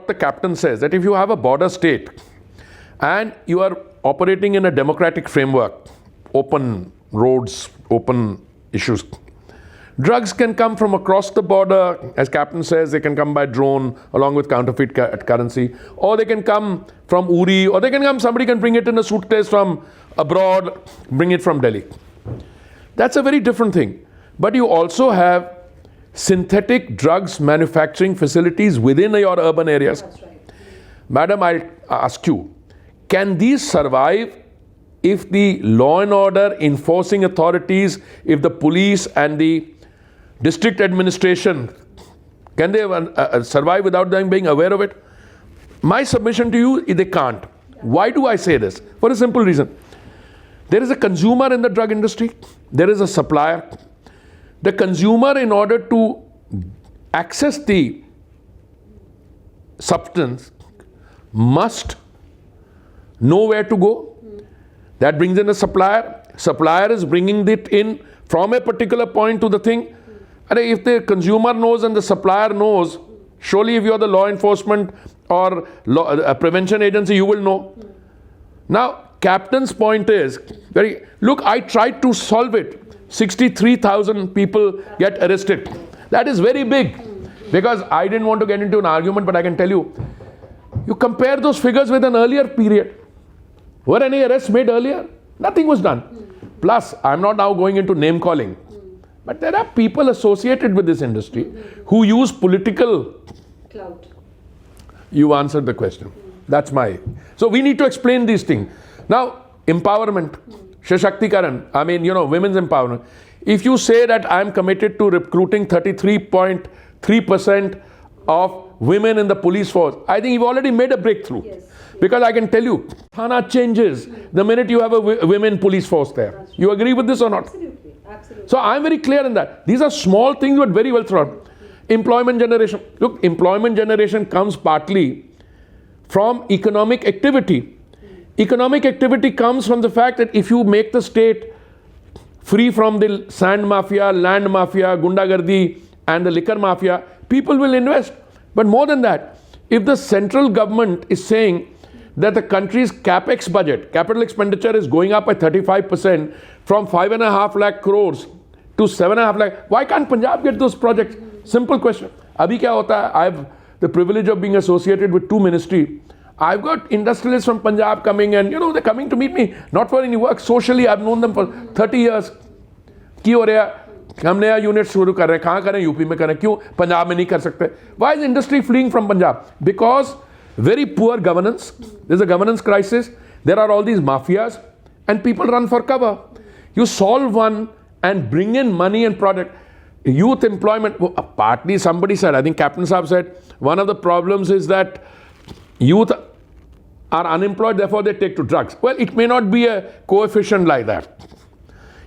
what the captain says, that if you have a border state and you are operating in a democratic framework, open roads, open issues, drugs can come from across the border. As captain says, they can come by drone along with counterfeit currency, or they can come from Uri, or they can come, somebody can bring it in a suitcase from abroad, bring it from Delhi. That's a very different thing. But you also have synthetic drugs manufacturing facilities within your urban areas. That's right. Madam, I'll ask you, can these survive if the law and order enforcing authorities, if the police and the district administration, can they survive without them being aware of it? My submission to you is they can't. Why do I say this? For a simple reason. There is a consumer in the drug industry. There is a supplier. The consumer, in order to access the substance, must know where to go. That brings in a supplier. Supplier is bringing it in from a particular point to the thing. And if the consumer knows and the supplier knows, surely if you are the law enforcement or prevention agency, you will know. Now, captain's point is, look, I tried to solve it. 63,000 people get arrested. That is very big. Because I didn't want to get into an argument, but I can tell you, you compare those figures with an earlier period. Were any arrests made earlier? Nothing was done. Plus, I'm not now going into name calling. But there are people associated with this industry who use political clout. You answered the question. That's my. So we need to explain these things. Now, empowerment, Shashaktikaran, I mean, women's empowerment. If you say that I'm committed to recruiting 33.3% of women in the police force, I think you've already made a breakthrough. Yes. Because I can tell you, Thana changes the minute you have a women police force there. You agree with this or not? Absolutely. Absolutely. So I'm very clear in that. These are small things but very well thought. Employment generation. Look, employment generation comes partly from economic activity. Economic activity comes from the fact that if you make the state free from the sand mafia, land mafia, gundagardi and the liquor mafia, people will invest. But more than that, if the central government is saying that the country's capex budget, capital expenditure, is going up by 35% from 5.5 lakh crores to 7.5 lakh, why can't Punjab get those projects? Simple question. Abhi kya hota hai? I have the privilege of being associated with 2 ministries. I've got industrialists from Punjab coming and, they're coming to meet me, not for any work. Socially, I've known them for 30 years. Ki ho reha? हम नया unit शुरू कर रहे हैं. कहाँ करें? UP में करें. क्यों पंजाब में नहीं कर सकते? Why is industry fleeing from Punjab? Because very poor governance. There's a governance crisis. There are all these mafias and people run for cover. You solve one and bring in money and product. Youth employment, partly somebody said, I think Captain Saab said, one of the problems is that youth are unemployed, therefore they take to drugs. Well, it may not be a coefficient like that.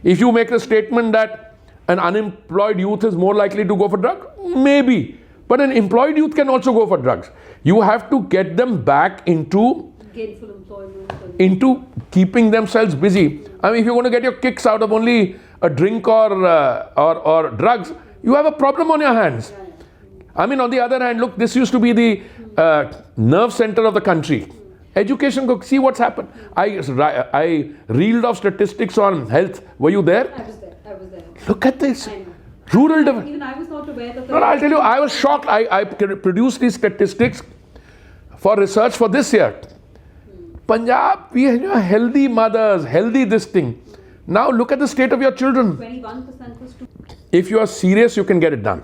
If you make a statement that an unemployed youth is more likely to go for drugs, maybe. But an employed youth can also go for drugs. You have to get them back into gainful employment, into keeping themselves busy. I mean, if you're going to get your kicks out of only a drink or drugs, you have a problem on your hands. I mean, on the other hand, look, this used to be the nerve center of the country. Education, go see what's happened. I reeled off statistics on health. Were you there? I was there. Look at this. I know. Rural development. Even I was not aware of that. No, I'll tell you, I was shocked. I produced these statistics for research for this year. Punjab, we have healthy mothers, healthy this thing. Now look at the state of your children. 21% was too. If you are serious, you can get it done.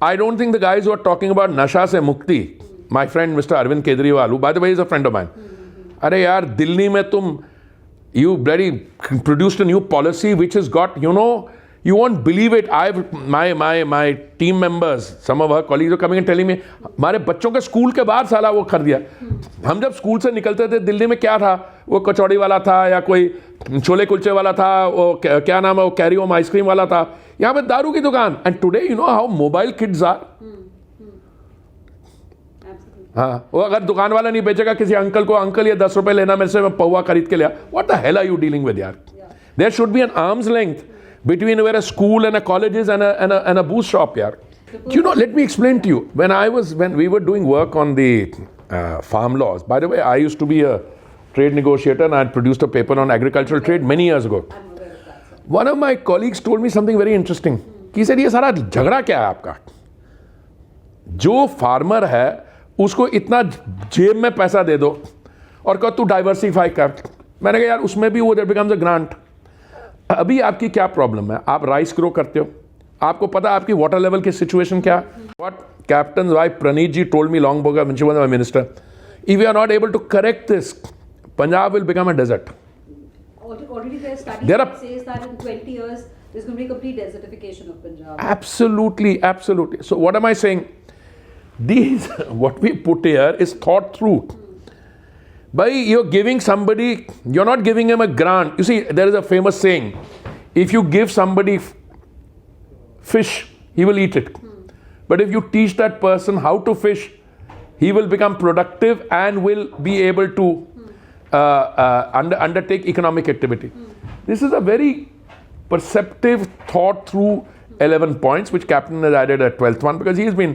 I don't think the guys who are talking about Nasha se Mukti, my friend Mr. Arvind Kejriwal, who by the way is a friend of mine. Are yaar, Delhi mein you bloody produced a new policy which has got, you won't believe it. My team members, some of our colleagues are coming and telling me, हमारे बच्चों के school के बाहर साला वो कर दिया. हम जब स्कूल से निकलते थे दिल्ली में क्या था, वो कचौड़ी वाला था या कोई छोले कुलचे वाला था, वो क्या नाम है, वो कैरी होम आइसक्रीम वाला था, यहाँ पे दारू की दुकान. And today you know how mobile kids are. हाँ, वो अगर दुकान वाला नहीं बेचेगा किसी अंकल को, अंकल ये 10 रुपए लेना मेरे से, मैं पौवा खरीद के लिया. What the hell are you dealing with यार? There should be an arm's length between where a school and a college is and a booth shop यार. Let me explain to you. When we were doing work on the farm laws, by the way, I used to be a trade negotiator and I had produced a paper on agricultural trade many years ago. I'm aware of that, sir. One of my colleagues told me something very interesting. He said, ये सारा झगड़ा क्या है आपका? जो farmer है उसको इतना जेब में पैसा दे दो और कहो तू डाइवर्सिफाई कर. मैंने कहा यार उसमें भी वो बिकम्स अ ग्रांट. अभी आपकी क्या प्रॉब्लम है? आप राइस ग्रो करते हो, आपको पता है आपकी वाटर लेवल की सिचुएशन क्या है? What captain wife Preneet ji told me long ago when she was my minister, if you are not able to correct this, Punjab will become a desert. Already there are studies There are- that says that in 20 years there's going to be complete desertification of Punjab. Absolutely. So what am I saying? These what we put here is thought through. By you're giving somebody, you're not giving him a grant. You see, there is a famous saying: if you give somebody fish, he will eat it. But if you teach that person how to fish, he will become productive and will be able to undertake economic activity. This is a very perceptive, thought through 11 points, which Captain has added a 12th one because he's been.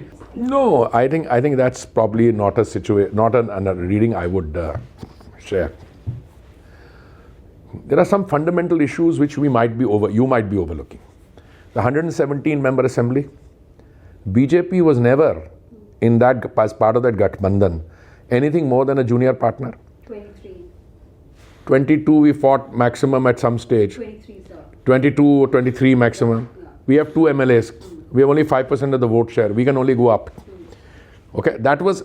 No, I think that's probably not a situation, not a reading I would share. There are some fundamental issues which you might be overlooking. The 117 member assembly, BJP was never in that as part of that Gathbandhan anything more than a junior partner. 23. 22 we fought maximum at some stage. 23, sir. 22 or 23 maximum. We have 2 MLAs. We have only 5% of the vote share. We can only go up. Okay, that was,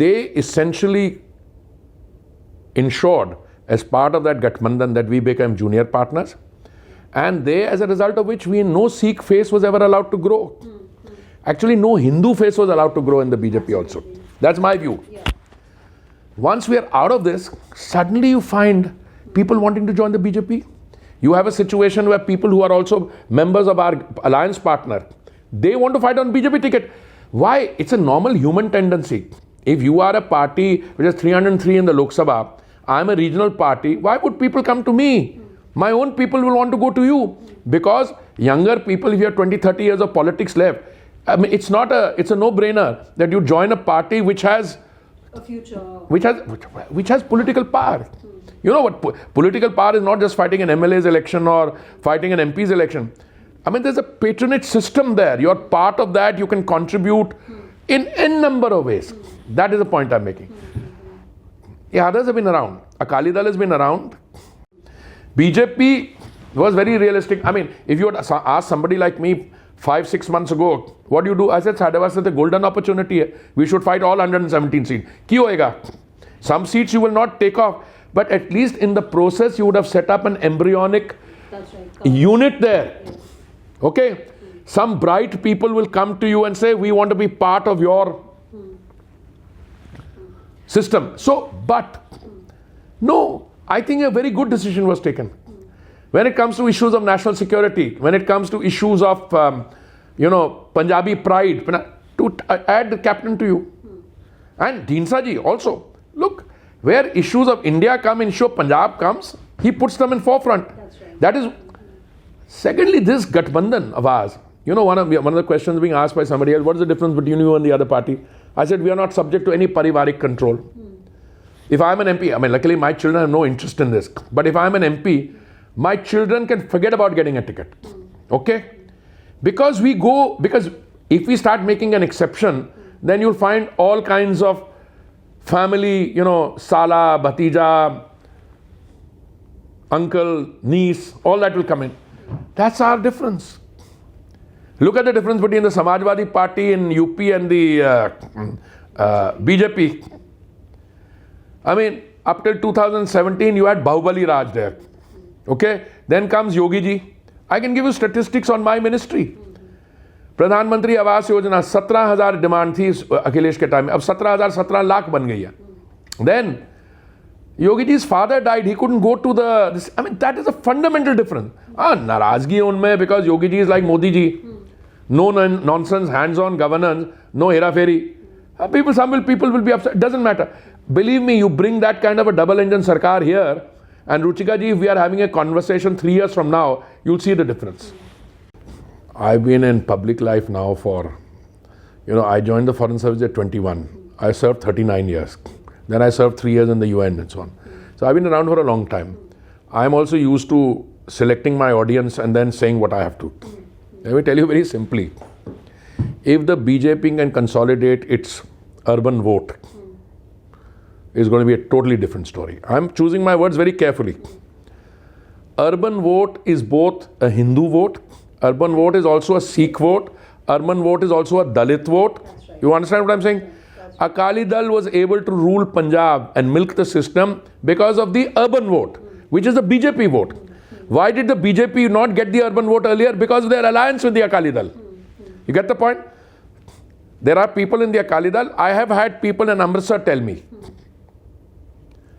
they essentially ensured as part of that Gathbandhan that we became junior partners, and they, as a result of which no Sikh face was ever allowed to grow. Actually, no Hindu face was allowed to grow in the BJP also. That's my view. Yeah. Once we are out of this, suddenly you find people wanting to join the BJP. You have a situation where people who are also members of our alliance partner, they want to fight on BJP ticket. Why? It's a normal human tendency. If you are a party which is 303 in the Lok Sabha, I'm a regional party, why would people come to me? My own people will want to go to you. Because younger people, if you have 20, 30 years of politics left, I mean, it's a no-brainer that you join a party which has A future. which has political power. You know what? Political power is not just fighting an MLA's election or fighting an MP's election. I mean, there's a patronage system there. You're part of that. You can contribute in n number of ways. That is the point I'm making. Yeah, others have been around. Akali Dal has been around. BJP was very realistic. I mean, if you had asked somebody like me 5-6 months ago, what do you do? I said, ਸਾਡੇ ਵਾਸਤੇ the golden opportunity hai. We should fight all 117 seats. ਕੀ ਹੋਏਗਾ? Some seats you will not take off, but at least in the process you would have set up an embryonic That's right. unit there. Okay? Some bright people will come to you and say, we want to be part of your system. So, but no, I think a very good decision was taken. When it comes to issues of national security, when it comes to issues of, Punjabi pride, to add the captain to you. And Dhinsa ji also. Look, where issues of India come, issue of Punjab comes, he puts them in forefront. That's right. That is. Secondly, this Gathbandhan of ours, one of the questions being asked by somebody else, what is the difference between you and the other party? I said, we are not subject to any parivarik control. If I am an MP, I mean, luckily my children have no interest in this, but if I am an MP, my children can forget about getting a ticket. Okay? Because if we start making an exception, then you'll find all kinds of family, Sala, Bhatija, uncle, niece, all that will come in. That's our difference. Look at the difference between the Samajwadi Party in UP and the BJP. I mean, up till 2017, you had Bahubali Raj there. Okay? Then comes Yogi ji. I can give you statistics on my ministry. प्रधानमंत्री Awas Yojana 17,000 demand थी अखिलेश के time में, अब 17,000 17 लाख बन गई है. Then Yogi ji's father died, he couldn't go to this. I mean, that is a fundamental difference. नाराजगी उनमें because Yogi ji is like Modi ji. No nonsense, hands-on governance, no hera-feri. Some people will be upset. Doesn't matter. Believe me, you bring that kind of a double-engine sarkar here, and Ruchika ji, if we are having a conversation 3 years from now, you'll see the difference. I've been in public life now for I joined the Foreign Service at 21. I served 39 years. Then I served 3 years in the UN and so on. So I've been around for a long time. I'm also used to selecting my audience and then saying what I have to. Let me tell you very simply. If the BJP can consolidate its urban vote, it's going to be a totally different story. I'm choosing my words very carefully. Urban vote is both a Hindu vote, urban vote is also a Sikh vote, urban vote is also a Dalit vote. Right. You understand what I'm saying? Right. Akali Dal was able to rule Punjab and milk the system because of the urban vote, which is the BJP vote. Why did the BJP not get the urban vote earlier? Because of their alliance with the Akali Dal. You get the point? There are people in the Akali Dal. I have had people in Amritsar tell me,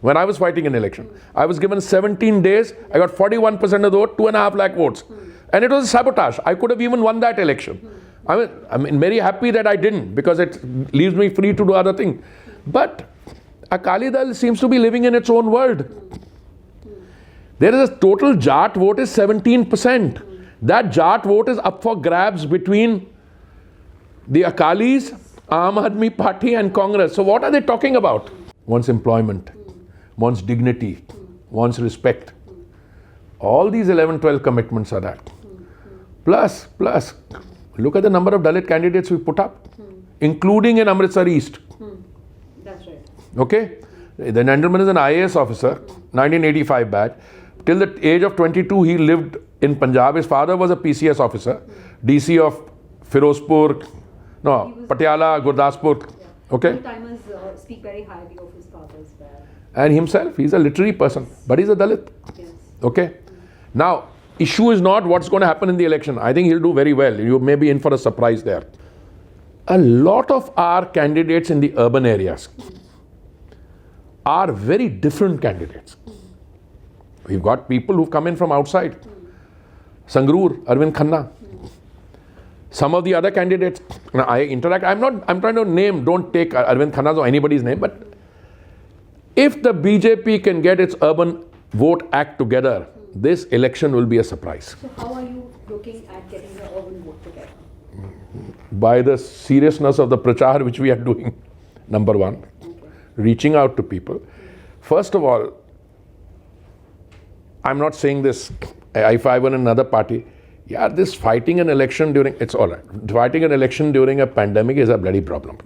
when I was fighting an election, I was given 17 days, I got 41% of the vote, 2.5 lakh votes. And it was a sabotage. I could have even won that election. I'm very happy that I didn't, because it leaves me free to do other things. But Akali Dal seems to be living in its own world. There is a total Jat vote is 17%. That Jat vote is up for grabs between the Akalis, Aam Aadmi Party and Congress. So what are they talking about? Wants employment, wants dignity, wants respect. All these 11, 12 commitments are that. Plus, look at the number of Dalit candidates we put up, including in Amritsar East. That's right. Okay? The gentleman is an IAS officer, 1985 batch. Till the age of 22, he lived in Punjab. His father was a PCS officer, DC of Firozpur, Patiala, Gurdaspur. Yeah. Okay? Old-timers speak very highly of his father as well. And himself, he's a literary person, but he's a Dalit. Yes. Okay? Now, issue is not what's going to happen in the election. I think he'll do very well. You may be in for a surprise there. A lot of our candidates in the urban areas are very different candidates. We've got people who've come in from outside. Sangrur, Arvind Khanna. Some of the other candidates, I interact. I'm trying to name, don't take Arvind Khanna's or anybody's name, but if the BJP can get its urban vote act together, this election will be a surprise. So how are you looking at getting the urban vote together? By the seriousness of the prachar which we are doing, number one, reaching out to people. First of all, I'm not saying this, if I were in another party, this fighting an election during, it's all right. Fighting an election during a pandemic is a bloody problem.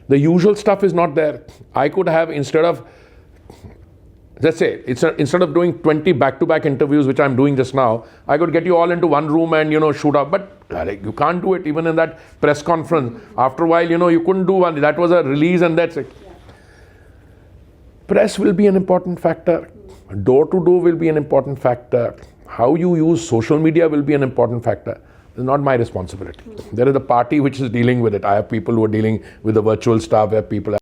The usual stuff is not there. I could have, instead of, let's say, instead of doing 20 back-to-back interviews, which I'm doing just now, I could get you all into one room and, shoot up. But you can't do it even in that press conference. After a while, you couldn't do one. That was a release and that's it. Yeah. Press will be an important factor. Door-to-door will be an important factor. How you use social media will be an important factor. It's not my responsibility. There is a party which is dealing with it. I have people who are dealing with the virtual stuff, where people